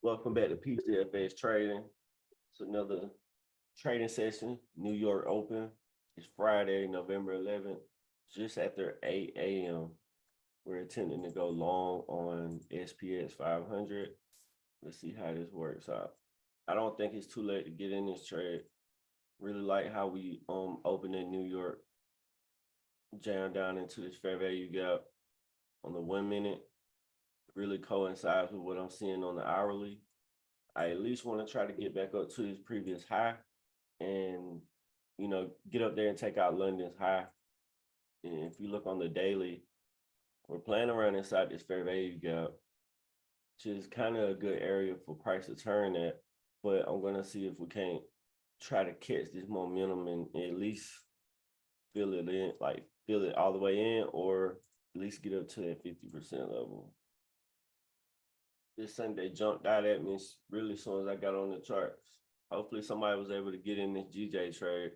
Welcome back to PeezyFX Trading. It's another trading session, New York Open. It's Friday, November 11th, just after 8 a.m. We're attempting to go long on SPX 500. Let's see how this works out. I don't think it's too late to get in this trade. Really like how we opened in New York, jammed down into this fair value gap on the 1 minute. Really coincides with what I'm seeing on the hourly. I at least want to try to get back up to this previous high and, get up there and take out London's high. And if you look on the daily, we're playing around inside this fair value gap, which is kind of a good area for price to turn at. But I'm going to see if we can't try to catch this momentum and at least feel it in, like feel it all the way in, or at least get up to that 50% level. This Sunday jumped out at me really as soon as I got on the charts. Hopefully somebody was able to get in this GJ trade.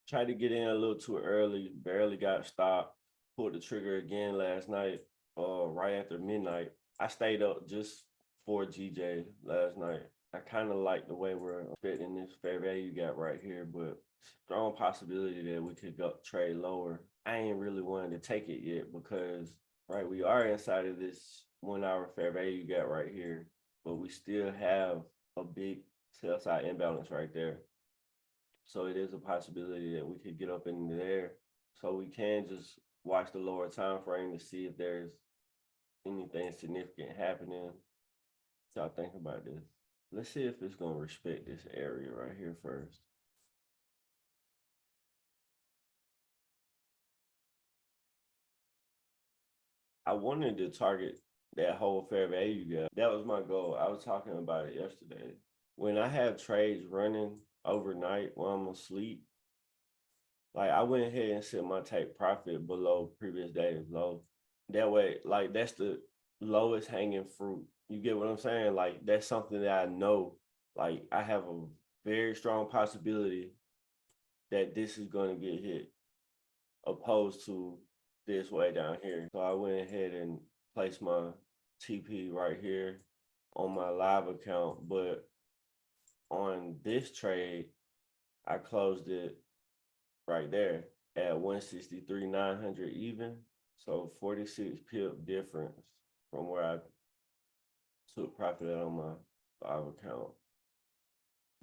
Tried to get in a little too early, barely got stopped. Pulled the trigger again last night, right after midnight. I stayed up just for GJ last night. I kind of like the way we're expecting this fair value gap right here, but strong possibility that we could go trade lower. I ain't really wanting to take it yet because, right, we are inside of this 1 hour fair value gap right here, but we still have a big sell side imbalance right there. So it is a possibility that we could get up in there. So we can just watch the lower time frame to see if there's anything significant happening. So I think about this. Let's see if it's gonna respect this area right here first. I wanted to target that whole fair value gap. That was my goal. I was talking about it yesterday. When I have trades running overnight while I'm asleep, like I went ahead and set my take profit below previous day's low. That way, like that's the lowest hanging fruit. You get what I'm saying? Like that's something that I know. Like I have a very strong possibility that this is going to get hit, opposed to this way down here. So I went ahead and placed my TP right here on my live account, but on this trade, I closed it right there at 163,900 even. So 46 pip difference from where I took profit at on my live account.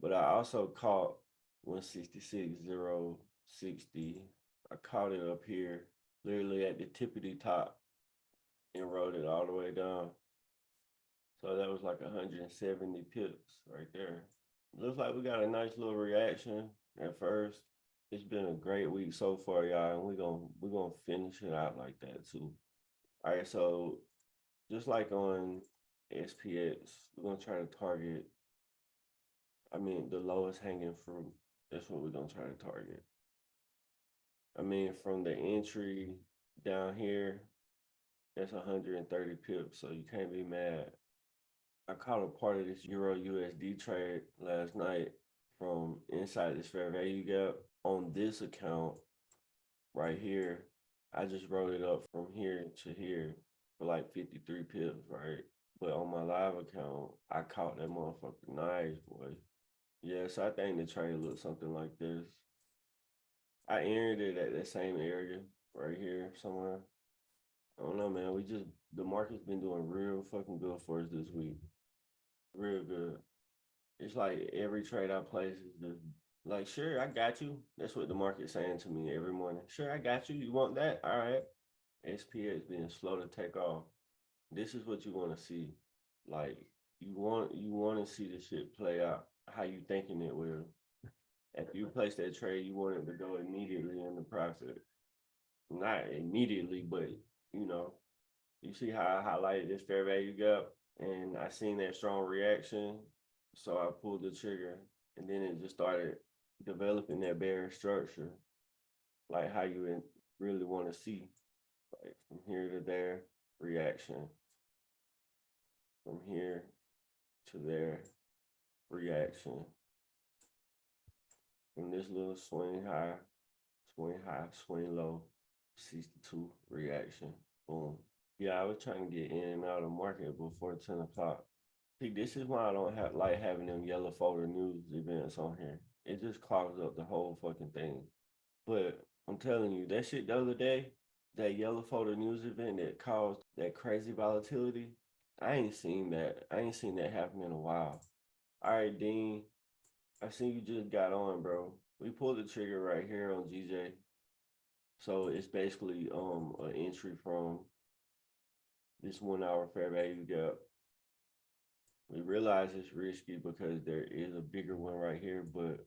But I also caught 166,060. I caught it up here, literally at the tippity top, and rode it all the way down. So that was like 170 pips right there. Looks like we got a nice little reaction at first. It's been a great week so far, y'all, and we're gonna finish it out like that too. All right, so just like on SPX, we're gonna try to target, the lowest hanging fruit. That's what we're gonna try to target. From the entry down here, that's 130 pips, so you can't be mad. I caught a part of this Euro USD trade last night from inside this fair value gap on this account right here. I just wrote it up from here to here for like 53 pips, right? But on my live account, I caught that motherfucker nice, boy. Yeah, so I think the trade looks something like this. I entered it at that same area right here somewhere. I don't know, man. The market's been doing real fucking good for us this week. Real good. It's like every trade I place is just like, sure, I got you. That's what the market's saying to me every morning. Sure, I got you. You want that? All right. SPX being slow to take off. This is what you want to see. Like you want to see the shit play out how you thinking it will. If you place that trade, you want it to go immediately in the profit. Not immediately, but you see how I highlighted this fair value gap, and I seen that strong reaction, so I pulled the trigger, and then it just started developing that bearish structure, like how you really want to see, like from here to there, reaction, from here to there, reaction, from this little swing high, swing low, 62 reaction, boom. Yeah, I was trying to get in and out of the market before 10 o'clock. See, this is why I don't have like having them yellow folder news events on here. It just clogs up the whole fucking thing. But I'm telling you, that shit the other day, that yellow folder news event that caused that crazy volatility, I ain't seen that. I ain't seen that happen in a while. All right, Dean, I see you just got on, bro. We pulled the trigger right here on GJ. So it's basically an entry from this 1 hour fair value gap. We realize it's risky because there is a bigger one right here, but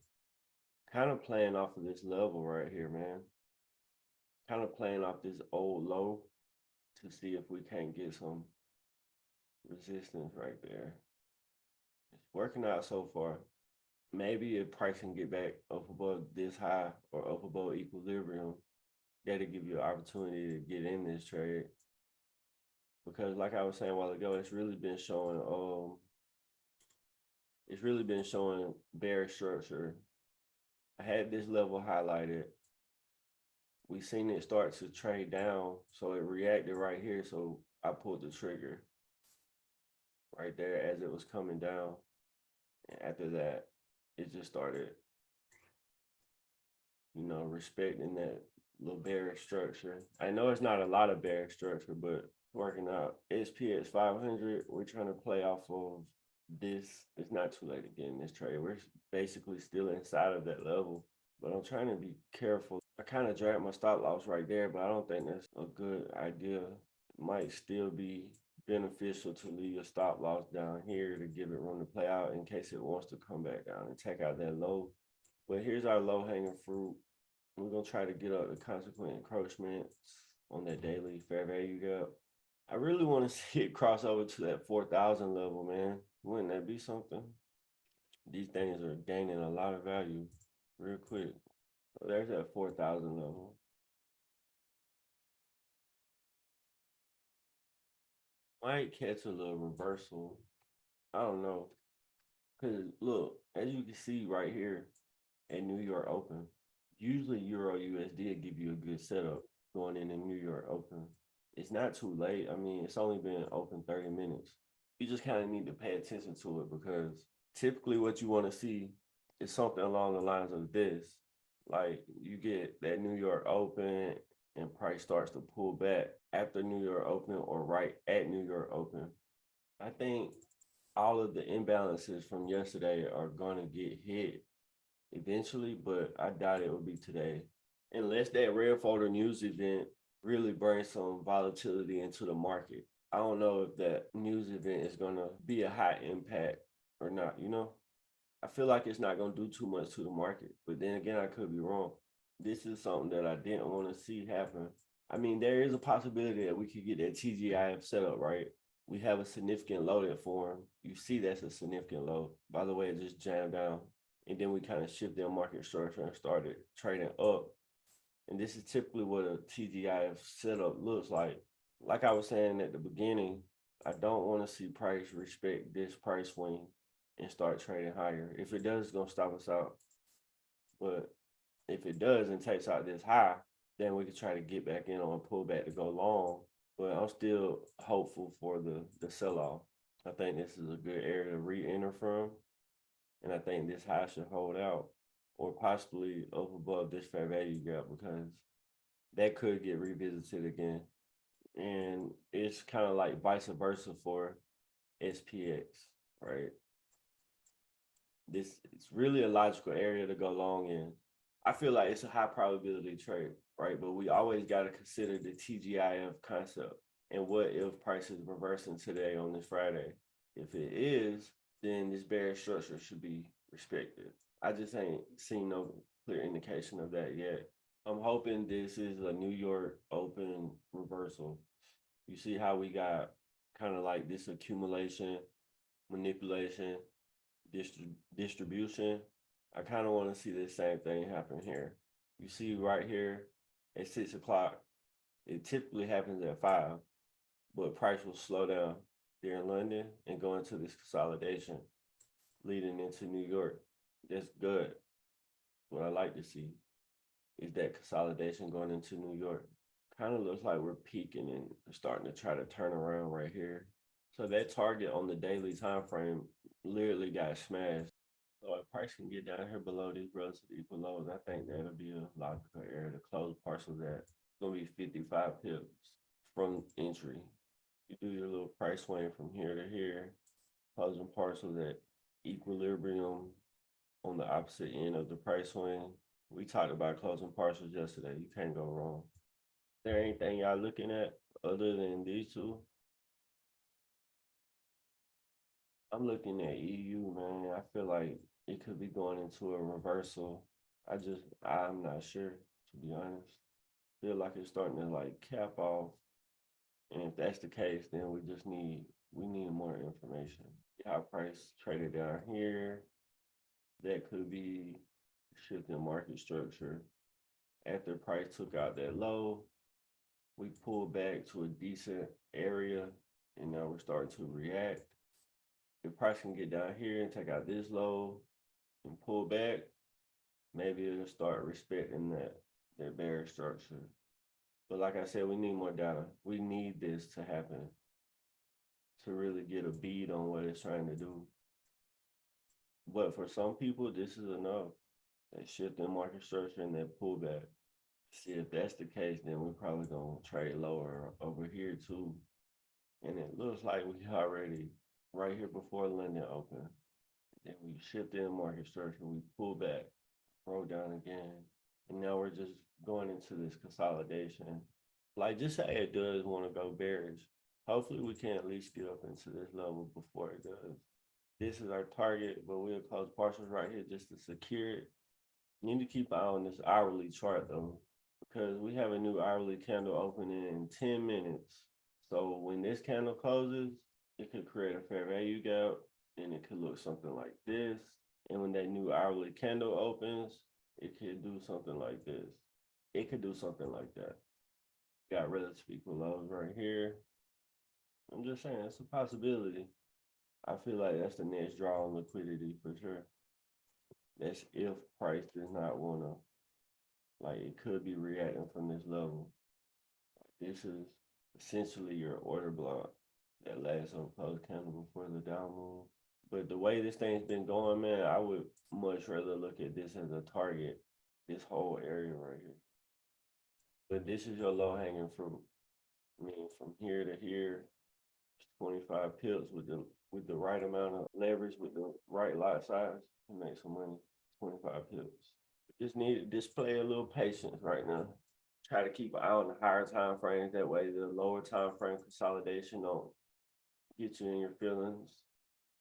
kind of playing off of this level right here, man. Kind of playing off this old low to see if we can't get some resistance right there. It's working out so far. Maybe if price can get back up above this high or up above equilibrium, that'll give you an opportunity to get in this trade. Because like I was saying a while ago, it's really been showing bearish structure. I had this level highlighted. We seen it start to trade down, so it reacted right here. So I pulled the trigger right there as it was coming down. And after that, it just started, respecting that little bearish structure. I know it's not a lot of bearish structure, but working out. SPX 500, we're trying to play off of this. It's not too late to get in this trade. We're basically still inside of that level, but I'm trying to be careful. I kind of dragged my stop loss right there, but I don't think that's a good idea. It might still be beneficial to leave your stop loss down here to give it room to play out in case it wants to come back down and take out that low. But here's our low hanging fruit. We're gonna try to get up the consequent encroachments on that daily fair value gap. I really want to see it cross over to that 4,000 level, man. Wouldn't that be something? These things are gaining a lot of value real quick. So there's that 4,000 level. Might catch a little reversal. I don't know. Because look, as you can see right here at New York Open, usually Euro USD will give you a good setup going in the New York Open. It's not too late. I mean, it's only been open 30 minutes. You just kind of need to pay attention to it because typically what you want to see is something along the lines of this. Like you get that New York Open and price starts to pull back after New York Open or right at New York Open. I think all of the imbalances from yesterday are going to get hit eventually, but I doubt it will be today. Unless that red folder news event really brings some volatility into the market. I don't know if that news event is going to be a high impact or not. I feel like it's not going to do too much to the market, but then again, I could be wrong. This is something that I didn't want to see happen. I mean, there is a possibility that we could get that TGIF set up, right? We have a significant low that formed. You see that's a significant low. By the way, it just jammed down. And then we kind of shifted our market structure and started trading up. And this is typically what a TGIF setup looks like. Like I was saying at the beginning, I don't want to see price respect this price swing and start trading higher. If it does, it's going to stop us out. But if it does and takes out this high, then we could try to get back in on a pullback to go long. But I'm still hopeful for the sell-off. I think this is a good area to re-enter from. And I think this high should hold out or possibly up above this fair value gap because that could get revisited again. And it's kind of like vice versa for SPX, right? It's really a logical area to go long in. I feel like it's a high probability trade, right? But we always got to consider the TGIF concept and what if price is reversing today on this Friday. If it is, then this bearish structure should be respected. I just ain't seen no clear indication of that yet. I'm hoping this is a New York Open reversal. You see how we got kind of like this accumulation, manipulation, distribution. I kind of want to see the same thing happen here. You see right here at 6 o'clock, it typically happens at 5, but price will slow down here in London and go into this consolidation leading into New York. That's good. What I like to see is that consolidation going into New York. Kind of looks like we're peaking and starting to try to turn around right here. So that target on the daily time frame literally got smashed. So if price can get down here below these relative equal lows, I think that'll be a logical area to close parcels at. It's gonna be 55 pips from entry. You do your little price swing from here to here, closing parcels at equilibrium on the opposite end of the price swing. We talked about closing parcels yesterday. You can't go wrong. Is there anything y'all looking at other than these two? I'm looking at EU, man. I feel like it could be going into a reversal. I'm not sure, to be honest. Feel like it's starting to like cap off. And if that's the case, then we need more information. How price traded down here. That could be shifting market structure. After price took out that low, we pulled back to a decent area, and now we're starting to react. If price can get down here and take out this low and pull back, maybe it'll start respecting that bearish structure. But like I said, we need more data. We need this to happen to really get a bead on what it's trying to do. But for some people, this is enough. They shift in market structure and that pullback. See, if that's the case, then we're probably gonna trade lower over here too. And it looks like we already right here before London open. Then we shift in market structure, we pull back, roll down again, and now we're just going into this consolidation. Like, just say it does want to go bearish. Hopefully we can at least get up into this level before it does. This is our target, but we'll close partials right here just to secure it. You need to keep an eye on this hourly chart though, because we have a new hourly candle opening in 10 minutes. So when this candle closes, it could create a fair value gap, and it could look something like this. And when that new hourly candle opens, it could do something like this. It could do something like that. Got relative equal lows right here. I'm just saying, it's a possibility. I feel like that's the next draw on liquidity for sure. That's if price does not want to, like, it could be reacting from this level. This is essentially your order block that last on close candle before the down move. But the way this thing's been going, man, I would much rather look at this as a target, this whole area right here. But this is your low hanging fruit. I mean, from here to here, 25 pips with the right amount of leverage, with the right lot size, you make some money. 25 pips. Just need to display a little patience right now. Try to keep an eye on the higher time frames. That way, the lower time frame consolidation don't get you in your feelings.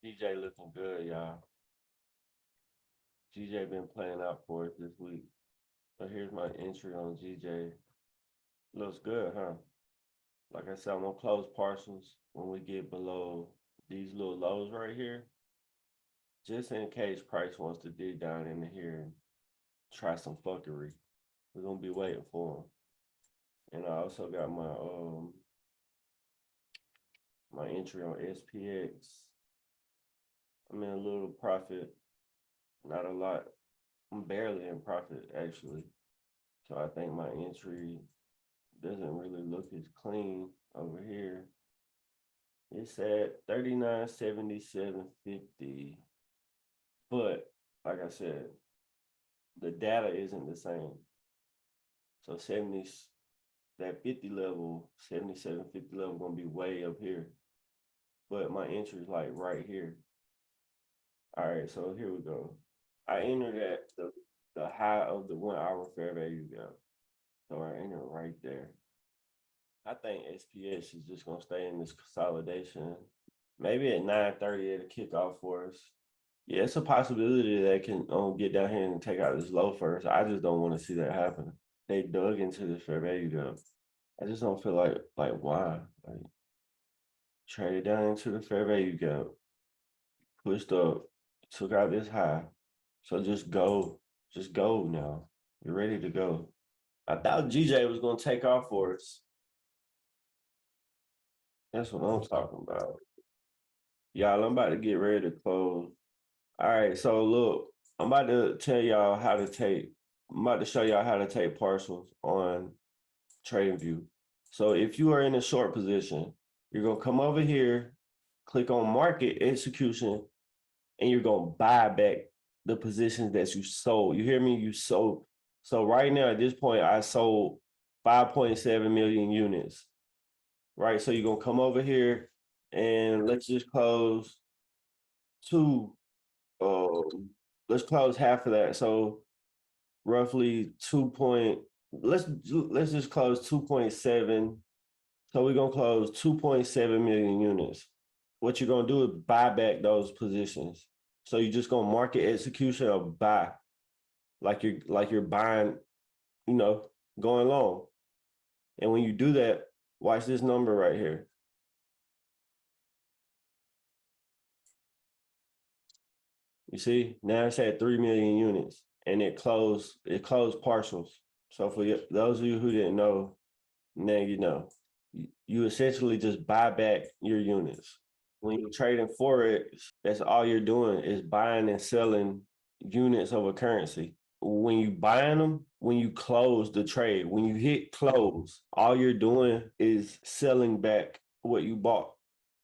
GJ looking good, y'all. GJ been playing out for us this week. So here's my entry on GJ. Looks good, huh? Like I said, I'm gonna close parcels when we get below these little lows right here. Just in case price wants to dig down into here and try some fuckery. We're gonna be waiting for him. And I also got my entry on SPX. I'm in a little profit, not a lot. I'm barely in profit actually. So I think my entry doesn't really look as clean over here. It's at 39.7750. But like I said, the data isn't the same. So that 50 level, 77.50 level gonna be way up here. But my entry is like right here. All right, so here we go. I entered at the high of the 1 hour fair value gap. So I entered right there. I think SPX is just gonna stay in this consolidation. Maybe at 9:30 it'll kick off for us. Yeah, it's a possibility that can get down here and take out this low first. I just don't want to see that happen. They dug into this fair value gap. I just don't feel like why? Like, trade it down into the fair value gap. Pushed up, took out this high. So just go now. You're ready to go. I thought GJ was gonna take off for us. That's what I'm talking about. Y'all, I'm about to get ready to close. All right, so look, I'm about to show y'all how to take partials on TradingView. So if you are in a short position, you're gonna come over here click on market execution, and you're gonna buy back the positions that you sold. You hear me? You sold. So right now at this point, I sold 5.7 million units. Right. So you're gonna come over here and let's just close two. Let's close half of that. So roughly 2 point. Let's just close 2.7. So we're gonna close 2.7 million units. What you're gonna do is buy back those positions. So you're just gonna market execution or buy, like you're buying, you know, going long. And when you do that, watch this number right here. You see, now it's at 3 million units, and it closed partials. So for those of you who didn't know, now you know. You essentially just buy back your units. When you're trading Forex, that's all you're doing is buying and selling units of a currency. When you buying them, when you close the trade, when you hit close, all you're doing is selling back what you bought.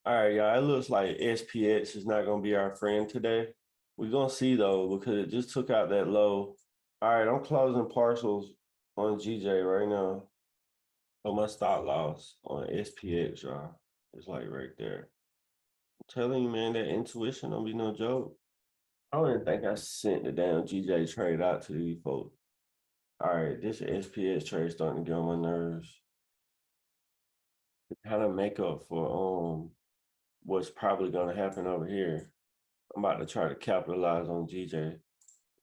All right, y'all, it looks like SPX is not going to be our friend today. We're going to see, though, because it just took out that low. All right, I'm closing partials on GJ right now. So my stop loss on SPX, y'all, is like right there. I'm telling you, man, that intuition don't be no joke. I don't even think I sent the damn GJ trade out to these folks. All right, this SPX trade starting to get on my nerves. To kind of make up for what's probably gonna happen over here. I'm about to try to capitalize on GJ.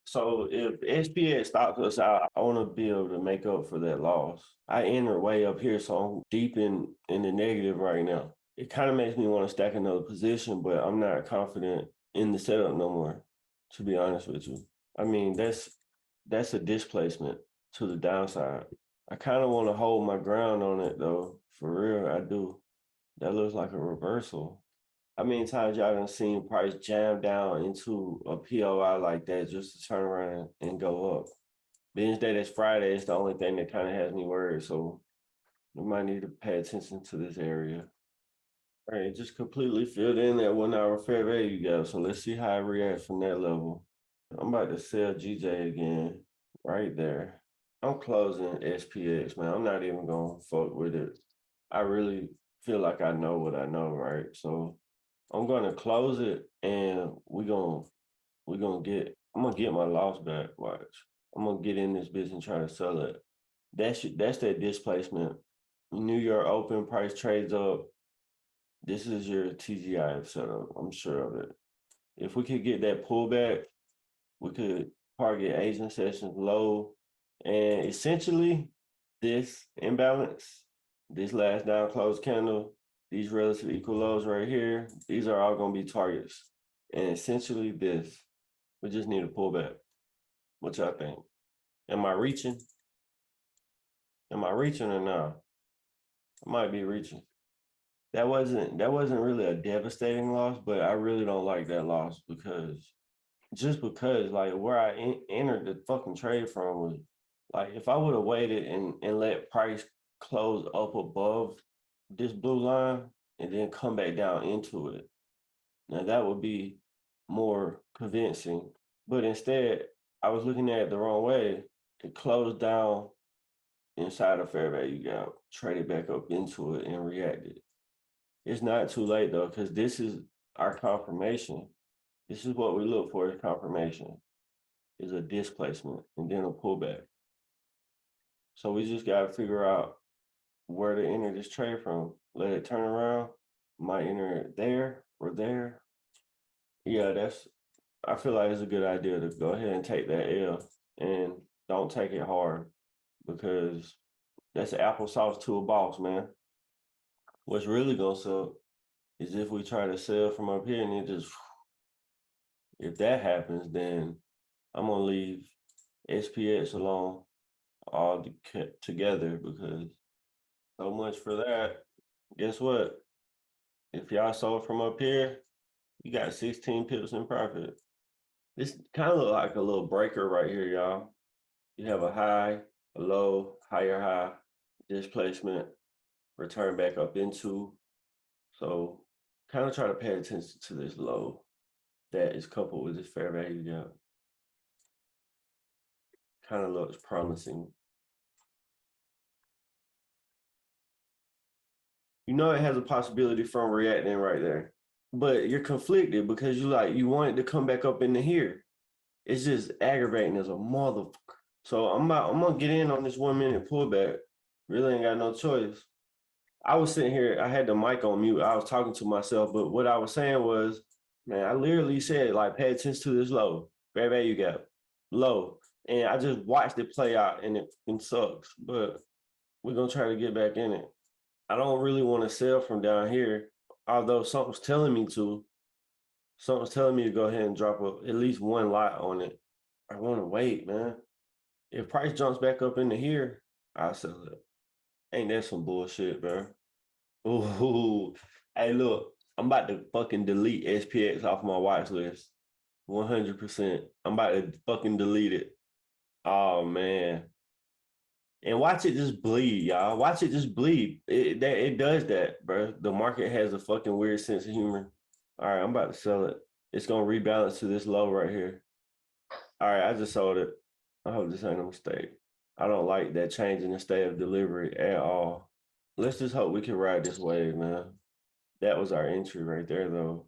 So if SPX stops us out, I want to be able to make up for that loss. I entered way up here, so I'm deep in the negative right now. It kind of makes me want to stack another position, but I'm not confident in the setup no more, to be honest with you. I mean, that's a displacement to the downside. I kind of want to hold my ground on it though. For real, I do. That looks like a reversal. How many times y'all done seen price jam down into a POI like that just to turn around and go up? Being that it's Friday, it's the only thing that kind of has me worried. So we might need to pay attention to this area. All right, just completely filled in that 1 hour fair value gap. So let's see how it reacts from that level. I'm about to sell GJ again, right there. I'm closing SPX, man. I'm not even gonna fuck with it. I really feel like I know what I know, right? So I'm gonna close it, and I'm gonna get my loss back. Watch. I'm gonna get in this business and try to sell it. That's that displacement. New York Open price trades up. This is your TGIF setup. I'm sure of it. If we could get that pullback, we could target Asian sessions low, and essentially this imbalance, this last down close candle, these relative equal lows right here, these are all going to be targets. And essentially this, we just need a pullback. What y'all think? Am I reaching? Am I reaching or not? I might be reaching. That wasn't really a devastating loss, but I really don't like that loss because like where I entered the fucking trade from was like if I would have waited and let price close up above this blue line and then come back down into it, now that would be more convincing. But instead, I was looking at it the wrong way. It closed down inside a fair value gap, traded back up into it, and reacted. It's not too late though, because this is our confirmation. This is what we look for is confirmation, is a displacement and then a pullback. So we just got to figure out where to enter this trade from. Let it turn around. Might enter it there or there. Yeah, I feel like it's a good idea to go ahead and take that L and don't take it hard because that's applesauce to a boss, man. What's really going to suck is if we try to sell from up here and it just, if that happens, then I'm going to leave SPX alone all together because so much for that. Guess what? If y'all sold from up here, you got 16 pips in profit. This kind of look like a little breaker right here, y'all. You have a high, a low, higher high, displacement, return back up into. So kind of try to pay attention to this low that is coupled with this fair value gap. Kind of looks promising. You know it has a possibility from reacting right there, but you're conflicted because you want it to come back up into here. It's just aggravating as a motherfucker. So I'm gonna get in on this 1 minute pullback. Really ain't got no choice. I was sitting here, I had the mic on mute. I was talking to myself, but what I was saying was, man, I literally said, like, pay attention to this low, fair value gap, low. And I just watched it play out and it sucks, but we're gonna try to get back in it. I don't really want to sell from down here, although something's telling me to. Something's telling me to go ahead and drop at least one lot on it. I want to wait, man. If price jumps back up into here, I'll sell it. Ain't that some bullshit, bro? Ooh, hey, look, I'm about to fucking delete SPX off my watch list. 100%. I'm about to fucking delete it. Oh, man. And watch it just bleed, y'all. Watch it just bleed. It does that, bro. The market has a fucking weird sense of humor. All right, I'm about to sell it. It's gonna rebalance to this low right here. All right, I just sold it. I hope this ain't a mistake. I don't like that change in the state of delivery at all. Let's just hope we can ride this wave, man. That was our entry right there, though.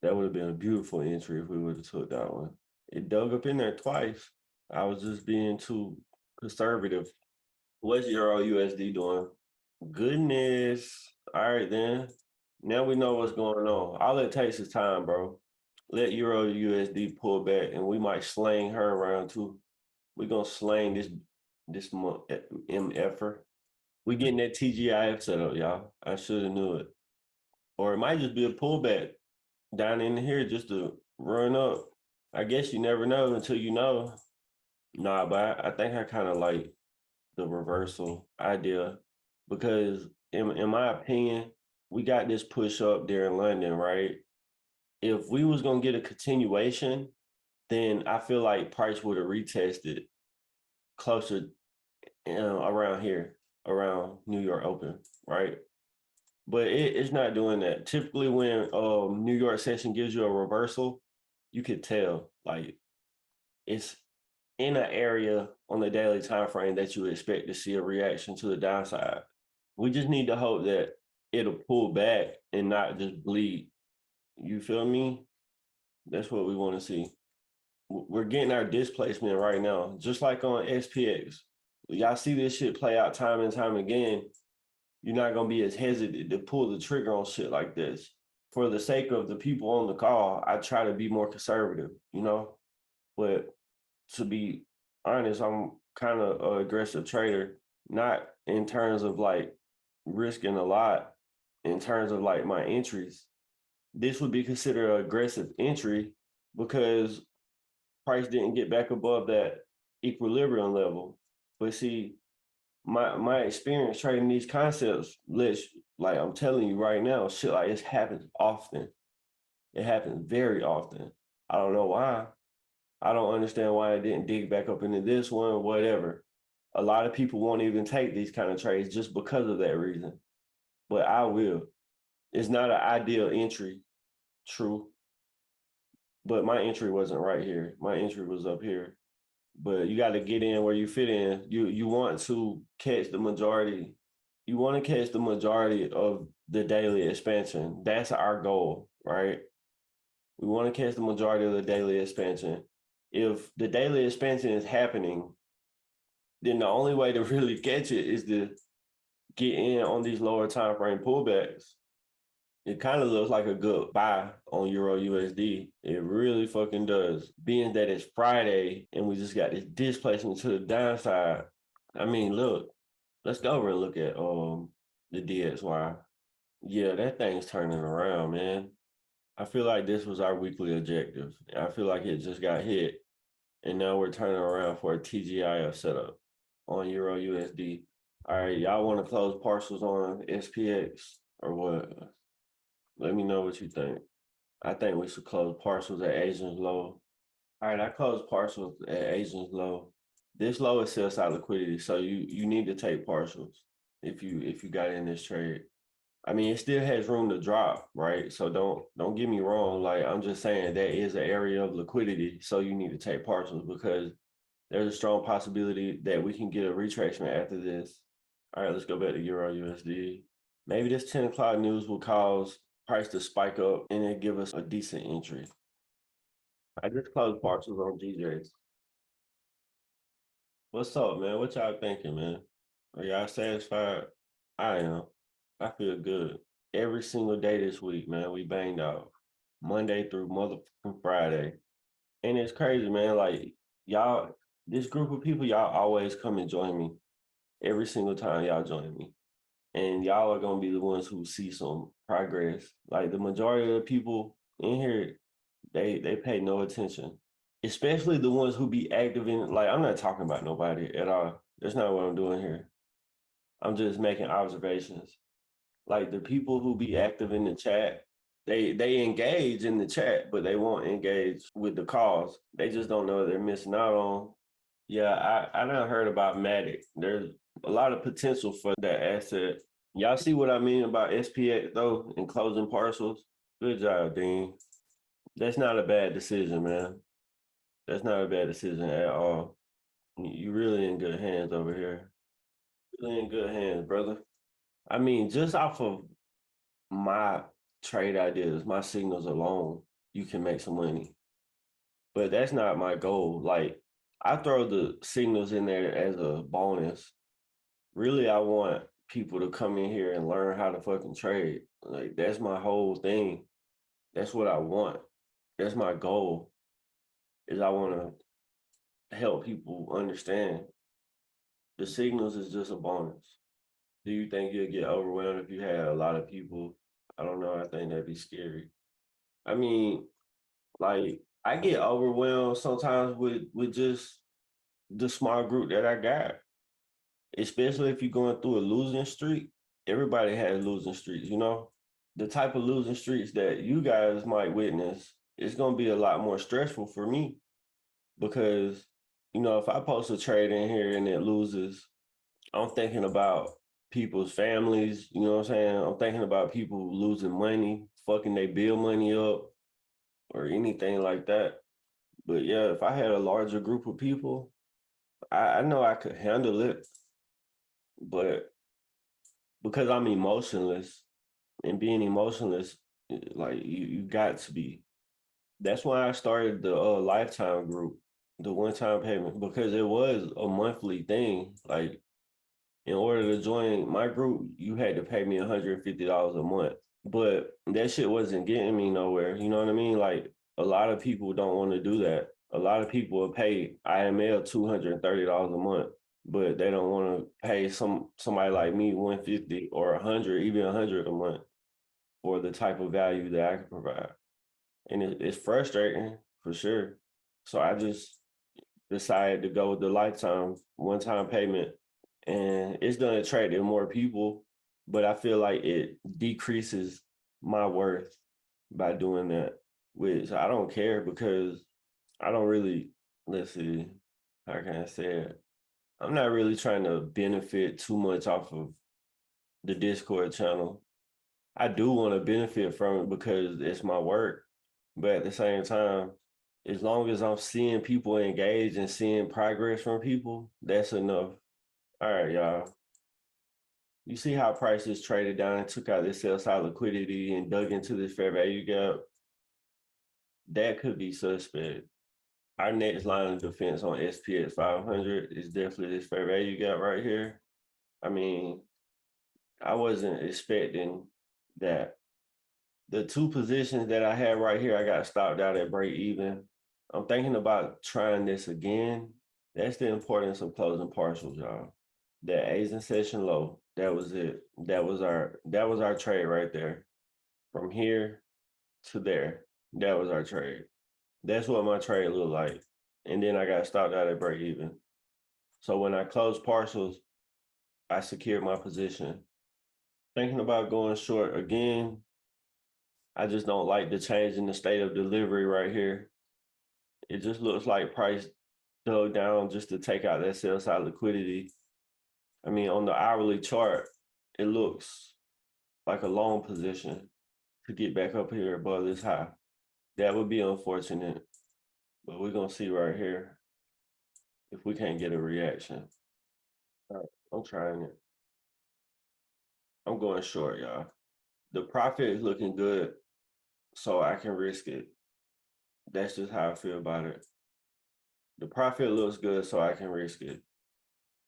That would have been a beautiful entry if we would have took that one. It dug up in there twice. I was just being too conservative. What's Euro USD doing? Goodness. All right, then. Now we know what's going on. All it takes is time, bro. Let Euro USD pull back, and we might slang her around too. We're gonna slang this month MFer. We getting that TGIF set up, y'all. I should have knew it. Or it might just be a pullback down in here just to run up. I guess you never know until you know. Nah, but I think I kind of like the reversal idea because in my opinion, we got this push up there in London, right? If we was gonna get a continuation, then I feel like price would have retested closer around here, around New York Open, right? But it's not doing that. Typically, when New York session gives you a reversal, you could tell like it's in an area on the daily time frame that you expect to see a reaction to the downside. We just need to hope that it'll pull back and not just bleed. You feel me? That's what we want to see. We're getting our displacement right now, just like on SPX. Y'all see this shit play out time and time again. You're not gonna be as hesitant to pull the trigger on shit like this. For the sake of the people on the call, I try to be more conservative, you know. But to be honest, I'm kind of an aggressive trader, not in terms of like risking a lot, in terms of like my entries. This would be considered an aggressive entry because price didn't get back above that equilibrium level. But see, my experience trading these concepts like I'm telling you right now, shit like this happens often. It happens very often. I don't know why. I don't understand why it didn't dig back up into this one, whatever. A lot of people won't even take these kind of trades just because of that reason. But I will. It's not an ideal entry, true. But my entry wasn't right here. My entry was up here. But you got to get in where you fit in. You want to catch the majority. You want to catch the majority of the daily expansion. That's our goal, right? We want to catch the majority of the daily expansion. If the daily expansion is happening, then the only way to really catch it is to get in on these lower time frame pullbacks. It kind of looks like a good buy on Euro USD. It really fucking does. Being that it's Friday and we just got this displacement to the downside. I mean, look, let's go over and look at the DXY. Yeah, that thing's turning around, man. I feel like this was our weekly objective. I feel like it just got hit. And now we're turning around for a TGIF setup on Euro USD. All right, y'all want to close partials on SPX or what? Let me know what you think. I think we should close partials at Asian's low. All right, I closed partials at Asian's low. This low is sell side liquidity, so you need to take partials if you got in this trade. I mean, it still has room to drop, right? So don't get me wrong. Like I'm just saying that is an area of liquidity. So you need to take partials because there's a strong possibility that we can get a retracement after this. All right, let's go back to Euro USD. Maybe this 10 o'clock news will cause price to spike up and it give us a decent entry. I just closed partials on GJs. What's up, man? What y'all thinking, man? Are y'all satisfied? I am. I feel good. Every single day this week, man, we banged out Monday through motherfucking Friday. And it's crazy, man. Like, y'all, this group of people, y'all always come and join me every single time y'all join me. And y'all are gonna be the ones who see some progress. Like the majority of the people in here, they pay no attention. Especially the ones who be active in like I'm not talking about nobody at all. That's not what I'm doing here. I'm just making observations. Like the people who be active in the chat, they engage in the chat, but they won't engage with the cause. They just don't know what they're missing out on. Yeah, I done heard about Matic. There's a lot of potential for that asset. Y'all see what I mean about SPX though and closing parcels? Good job, Dean. That's not a bad decision, man. That's not a bad decision at all. You really in good hands over here. Really in good hands, brother. I mean, just off of my trade ideas, my signals alone, you can make some money. But that's not my goal. Like, I throw the signals in there as a bonus. Really, I want people to come in here and learn how to fucking trade. Like, that's my whole thing. That's what I want. That's my goal. Is I want to help people understand the signals is just a bonus. Do you think you'll get overwhelmed if you had a lot of people? I don't know. I think that'd be scary. I mean, like I get overwhelmed sometimes with just the small group that I got, especially if you're going through a losing streak. Everybody has losing streaks, you know. The type of losing streaks that you guys might witness, it's gonna be a lot more stressful for me because if I post a trade in here and it loses, I'm thinking about people's families, you know what I'm saying? I'm thinking about people losing money, fucking their bill money up, or anything like that. But yeah, if I had a larger group of people, I know I could handle it. But because I'm emotionless and being emotionless, like you got to be. That's why I started the lifetime group, the one-time payment, because it was a monthly thing. Like in order to join my group, you had to pay me $150 a month. But that shit wasn't getting me nowhere. You know what I mean? Like a lot of people don't want to do that. A lot of people will pay IML $230 a month, but they don't want to pay somebody like me 150 or 100, even 100 a month for the type of value that I can provide. And it's frustrating for sure. So I just decided to go with the lifetime one-time payment, and it's going to attract more people, but I feel like it decreases my worth by doing that, which I don't care because I don't really, let's see, how can I say it? I'm not really trying to benefit too much off of the Discord channel. I do want to benefit from it because it's my work, but at the same time, as long as I'm seeing people engage and seeing progress from people, that's enough. All right, y'all. You see how prices traded down and took out this sell side liquidity and dug into this fair value gap? That could be suspect. Our next line of defense on SPX 500 is definitely this fair value gap right here. I mean, I wasn't expecting that. The two positions that I had right here, I got stopped out at break even. I'm thinking about trying this again. That's the importance of closing partials, y'all. That Asian session low, that was it. That was our trade right there. From here to there, that was our trade. That's what my trade looked like. And then I got stopped out at break even. So when I closed partials, I secured my position. Thinking about going short again, I just don't like the change in the state of delivery right here. It just looks like price dug down just to take out that sell side liquidity. I mean, on the hourly chart, it looks like a long position to get back up here above this high. That would be unfortunate, but we're gonna see right here if we can't get a reaction. All right, I'm trying it. I'm going short, y'all. The profit is looking good, so I can risk it. That's just how I feel about it. The profit looks good, so I can risk it.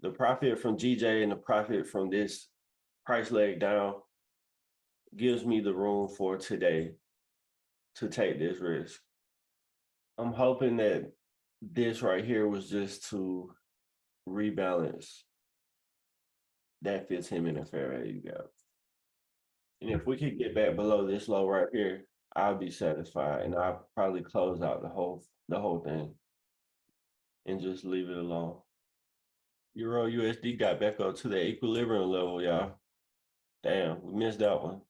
The profit from GJ and the profit from this price leg down gives me the room for today to take this risk. I'm hoping that this right here was just to rebalance that 15-minute fair value gap. And if we could get back below this low right here, I'll be satisfied, and I'll probably close out the whole thing and just leave it alone. Euro USD got back up to the equilibrium level, y'all. Damn, we missed that one.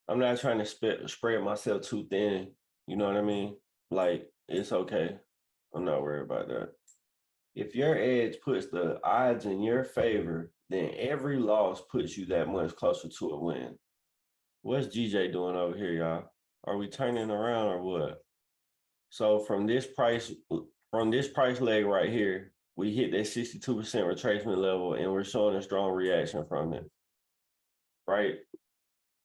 I'm not trying to spread myself too thin. You know what I mean? Like, it's okay. I'm not worried about that. If your edge puts the odds in your favor, then every loss puts you that much closer to a win. What's GJ doing over here, y'all? Are we turning around or what? So from this price leg right here, we hit that 62% retracement level and we're showing a strong reaction from it, right?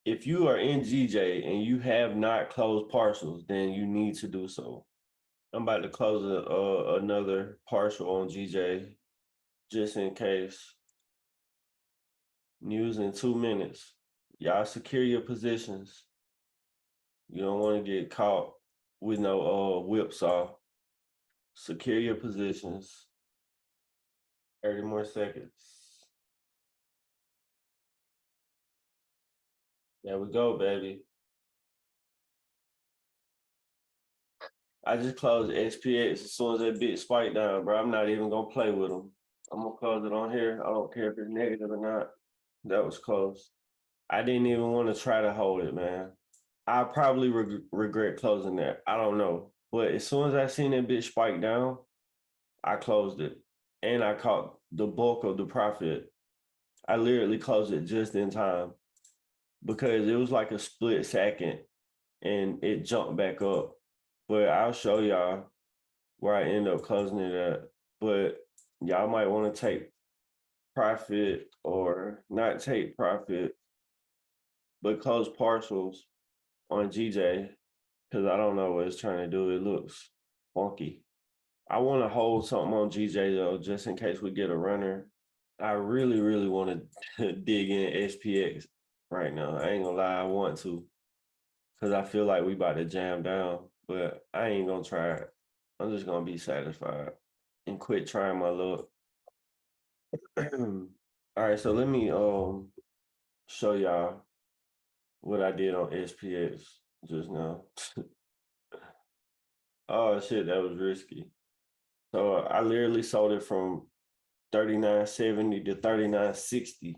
If you are in GJ and you have not closed partials, then you need to do so. I'm about to close another partial on GJ just in case. News in 2 minutes. Y'all secure your positions. You don't want to get caught with no whipsaw. Secure your positions. 30 more seconds. There we go, baby. I just closed SPX as soon as that bit spiked down, bro. I'm not even gonna play with them. I'm gonna close it on here. I don't care if it's negative or not. That was close. I didn't even want to try to hold it, man. I probably regret closing that. I don't know. But as soon as I seen that bitch spike down, I closed it. And I caught the bulk of the profit. I literally closed it just in time because it was like a split second and it jumped back up. But I'll show y'all where I end up closing it at. But y'all might want to take profit or not take profit, but close partials on GJ because I don't know what it's trying to do. It looks funky. I want to hold something on GJ though, just in case we get a runner. I really, really want to dig in SPX right now. I ain't gonna lie, I want to because I feel like we about to jam down, but I ain't gonna try it. I'm just gonna be satisfied and quit trying my luck. All right, so let me show y'all what I did on SPX just now. Oh shit, that was risky. So I literally sold it from 39.70 to 39.60.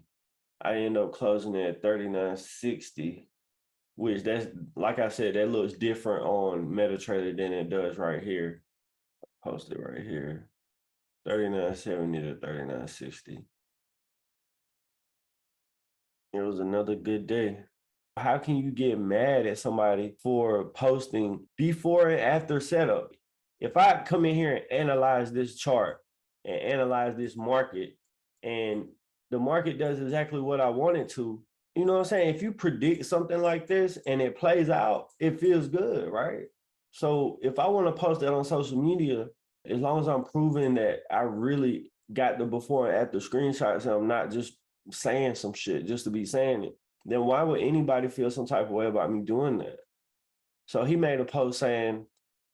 I end up closing it at 39.60, which that's, like I said, that looks different on MetaTrader than it does right here. Post it right here. 39.70 to 39.60. It was another good day. How can you get mad at somebody for posting before and after setup? If I come in here and analyze this chart and analyze this market, and the market does exactly what I want it to, you know what I'm saying? If you predict something like this and it plays out, it feels good, right? So if I want to post that on social media, as long as I'm proving that I really got the before and after screenshots and I'm not just saying some shit just to be saying it, then why would anybody feel some type of way about me doing that? So he made a post saying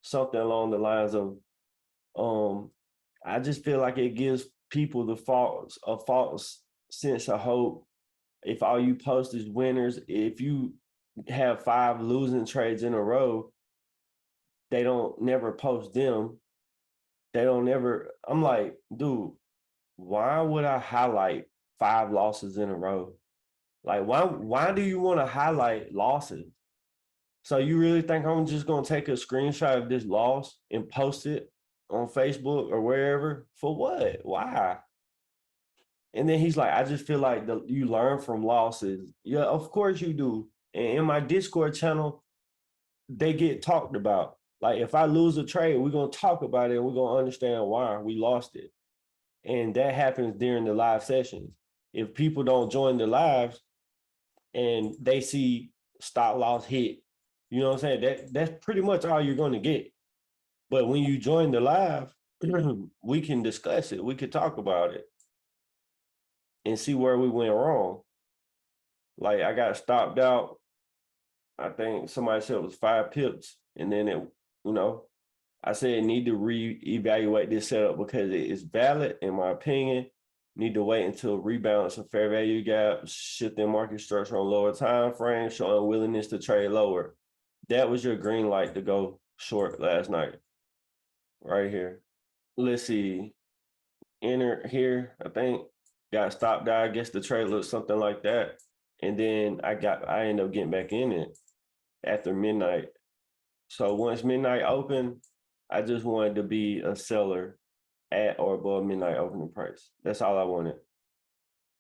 something along the lines of, I just feel like it gives people a false sense of hope. If all you post is winners, if you have 5 losing trades in a row, they don't never post them. They don't never. I'm like, dude, why would I highlight 5 losses in a row? Like, why do you want to highlight losses? So you really think I'm just gonna take a screenshot of this loss and post it on Facebook or wherever? For what? Why? And then he's like, I just feel like you learn from losses. Yeah, of course you do. And in my Discord channel, they get talked about. Like if I lose a trade, we're gonna talk about it and we're gonna understand why we lost it. And that happens during the live sessions. If people don't join the lives and they see stop loss hit, you know what I'm saying? That's pretty much all you're gonna get. But when you join the live, we can discuss it. We could talk about it and see where we went wrong. Like I got stopped out. I think somebody said it was 5 pips, and then you know, I said need to reevaluate this setup because it is valid in my opinion. Need to wait until rebalance of fair value gap, shifting market structure on lower time frame, showing willingness to trade lower. That was your green light to go short last night, right here. Let's see. Enter here, I think. Got stopped out. I guess the trade looked something like that. And then I ended up getting back in it after midnight. So once midnight opened, I just wanted to be a seller at or above midnight opening price. That's all I wanted.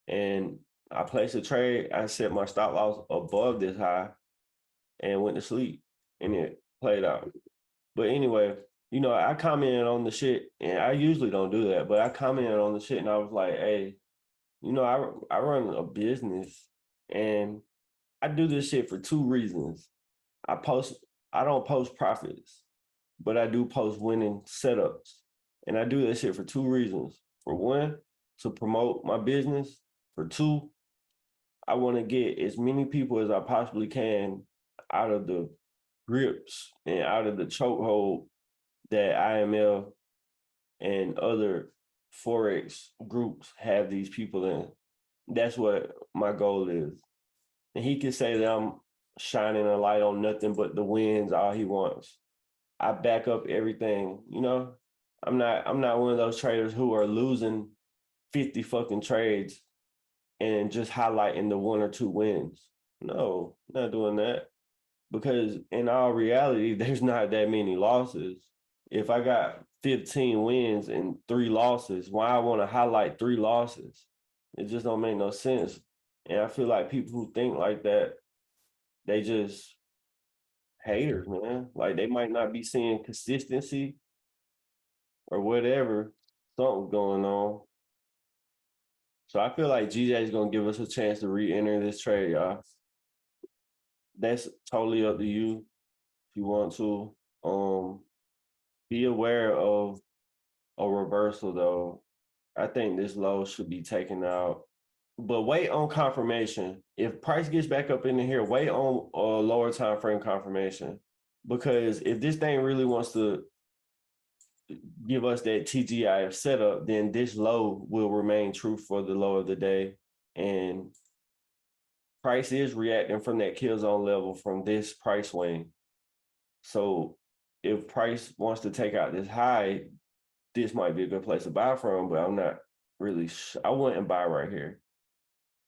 And I placed a trade. I set my stop loss above this high and went to sleep, and it played out. But anyway, I commented on the shit, and I usually don't do that, but I commented on the shit, and I was like, hey, I run a business, and I do this shit for 2 reasons. I post, I don't post profits, but I do post winning setups. And I do that shit for 2 reasons. For one, to promote my business. For two, I want to get as many people as I possibly can out of the grips and out of the chokehold that IML and other Forex groups have these people in. That's what my goal is. And he can say that I'm shining a light on nothing but the wins all he wants. I back up everything. I'm not one of those traders who are losing 50 fucking trades and just highlighting the 1 or 2 wins. No, not doing that. Because in all reality, there's not that many losses. If I got 15 wins and 3 losses, why I want to highlight 3 losses? It just don't make no sense. And I feel like people who think like that, they just haters, man. Like they might not be seeing consistency or whatever, something's going on. So I feel like GJ is gonna give us a chance to re-enter this trade, y'all. That's totally up to you if you want to. Be aware of a reversal though. I think this low should be taken out. But wait on confirmation. If price gets back up in here, wait on a lower time frame confirmation. Because if this thing really wants to give us that TGIF setup, then this low will remain true for the low of the day. And price is reacting from that Killzone level from this price swing. So if price wants to take out this high, this might be a good place to buy from, but I'm not really, I wouldn't buy right here.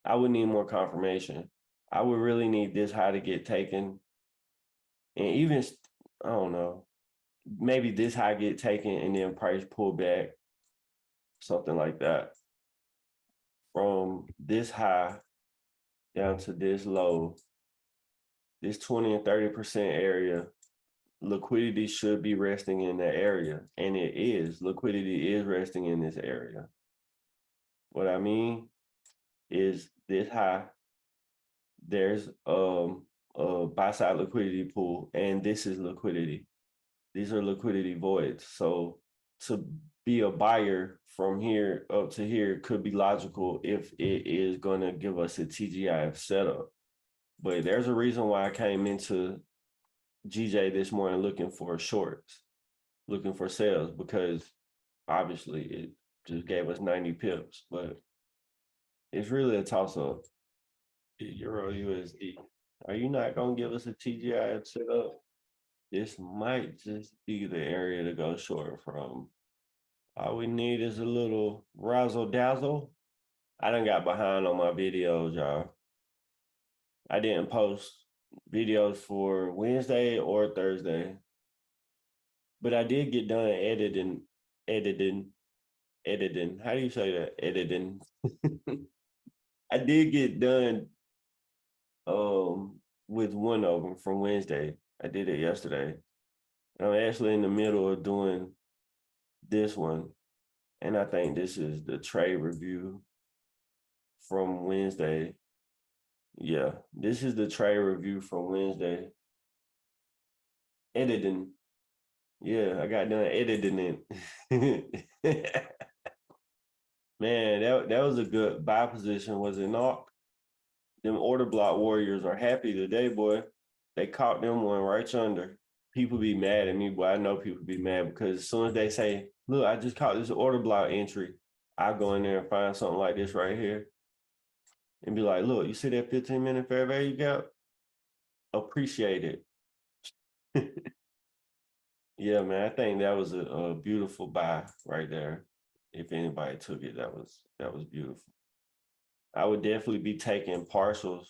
I would need more confirmation. I would really need this high to get taken. And even, I don't know, maybe this high get taken and then price pull back, something like that. From this high down to this low, this 20 and 30% area, liquidity should be resting in that area. And it is. Liquidity is resting in this area. What I mean is this high, there's a buy side liquidity pool, and this is liquidity. These are liquidity voids. So to be a buyer from here up to here could be logical if it is going to give us a TGIF setup. But there's a reason why I came into GJ this morning looking for shorts, looking for sales, because obviously it just gave us 90 pips, but it's really a toss up. Euro USD. Are you not going to give us a TGIF setup? This might just be the area to go short from. All we need is a little razzle dazzle. I done got behind on my videos, y'all. I didn't post videos for Wednesday or Thursday, but I did get done editing editing. How do you say that? Editing. I did get done with one of them from Wednesday. I did it yesterday. I'm actually in the middle of doing this one. And I think this is the trade review from Wednesday. Yeah, this is the trade review from Wednesday. Editing. Yeah, I got done editing it. Man, that was a good buy position, was it not? Them order block warriors are happy today, boy. They caught them one right under. People be mad at me, but I know people be mad because as soon as they say, look, I just caught this order block entry, I go in there and find something like this right here and be like, look, you see that 15-minute fair value gap? Appreciate it. Yeah, man, I think that was a beautiful buy right there. If anybody took it, that was beautiful. I would definitely be taking partials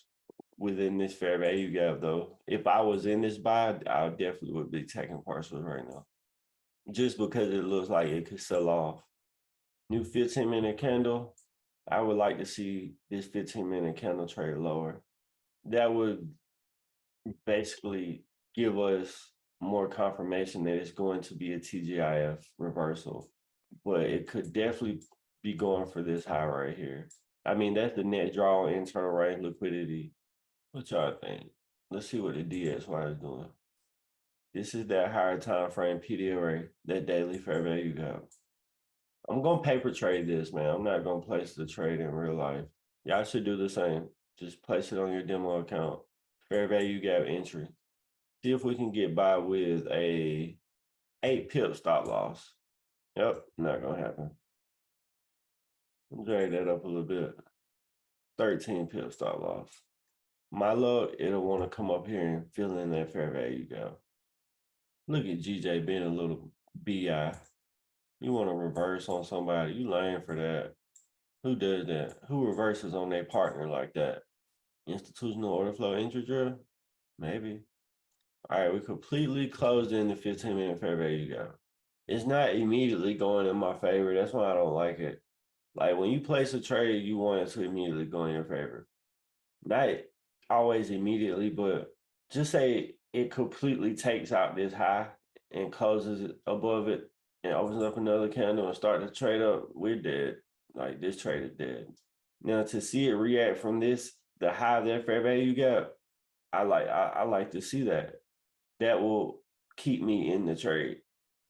within this fair value gap, though. If I was in this buy, I definitely would be taking partials right now, just because it looks like it could sell off. New 15-minute candle. I would like to see this 15-minute candle trade lower. That would basically give us more confirmation that it's going to be a TGIF reversal, but it could definitely be going for this high right here. I mean, that's the net draw internal range liquidity. What y'all think? Let's see what the DXY is doing. This is that higher time frame PDRA, that daily fair value gap. I'm gonna paper trade this, man. I'm not gonna place the trade in real life. Y'all should do the same. Just place it on your demo account. Fair value gap entry. See if we can get by with a 8 pip stop loss. Yep, not gonna happen. Drag that up a little bit. 13 pip stop loss. My luck, it'll want to come up here and fill in that fair value gap. Look at GJ being a little BI. You want to reverse on somebody, you lame for that. Who does that? Who reverses on their partner like that? Institutional order flow entry drill? Maybe. All right, we completely closed in the 15-minute fair value gap. It's not immediately going in my favor. That's why I don't like it. Like when you place a trade, you want it to immediately go in your favor. Not always immediately, but just say it completely takes out this high and closes it above it and opens up another candle and start to trade up, we're dead. Like this trade is dead. Now to see it react from this, the high of that fair value gap, I like to see that. That will keep me in the trade.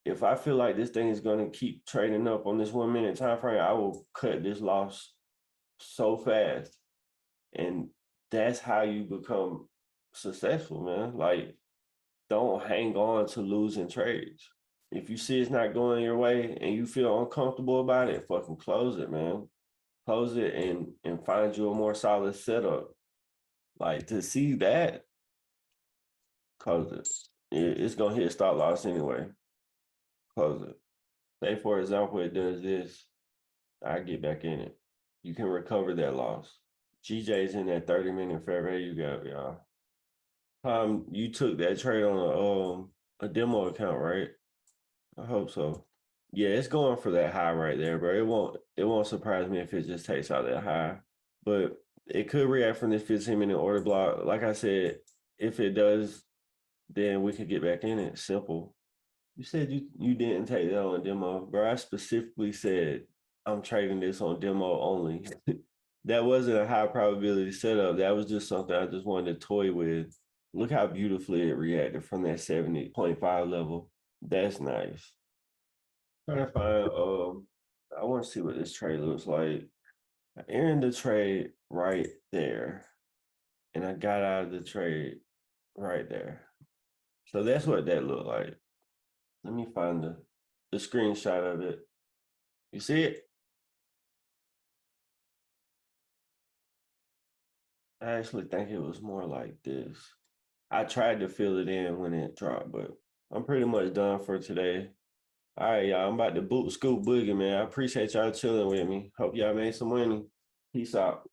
If I feel like this thing is going to keep trading up on this 1 minute time frame, I will cut this loss so fast. And that's how you become successful, man. Like, don't hang on to losing trades. If you see it's not going your way and you feel uncomfortable about it, fucking close it, man. Close it and find you a more solid setup. Like to see that, close it. It's gonna hit stop loss anyway. Close it. Say for example, it does this. I get back in it. You can recover that loss. GJ's in that 30-minute fair value gap, y'all. You took that trade on a demo account, right? I hope so. Yeah, it's going for that high right there, bro. It won't surprise me if it just takes out that high. But it could react from this 15-minute order block. Like I said, if it does, then we could get back in it. Simple. You said you didn't take that on demo, bro. I specifically said I'm trading this on demo only. That wasn't a high probability setup. That was just something I just wanted to toy with. Look how beautifully it reacted from that 70.5 level. That's nice. Trying to find I want to see what this trade looks like. I ended the trade right there. And I got out of the trade right there. So that's what that looked like. Let me find the screenshot of it. You see it? I actually think it was more like this. I tried to fill it in when it dropped, but I'm pretty much done for today. All right, y'all. I'm about to boot scoop boogie, man. I appreciate y'all chilling with me. Hope y'all made some money. Peace out.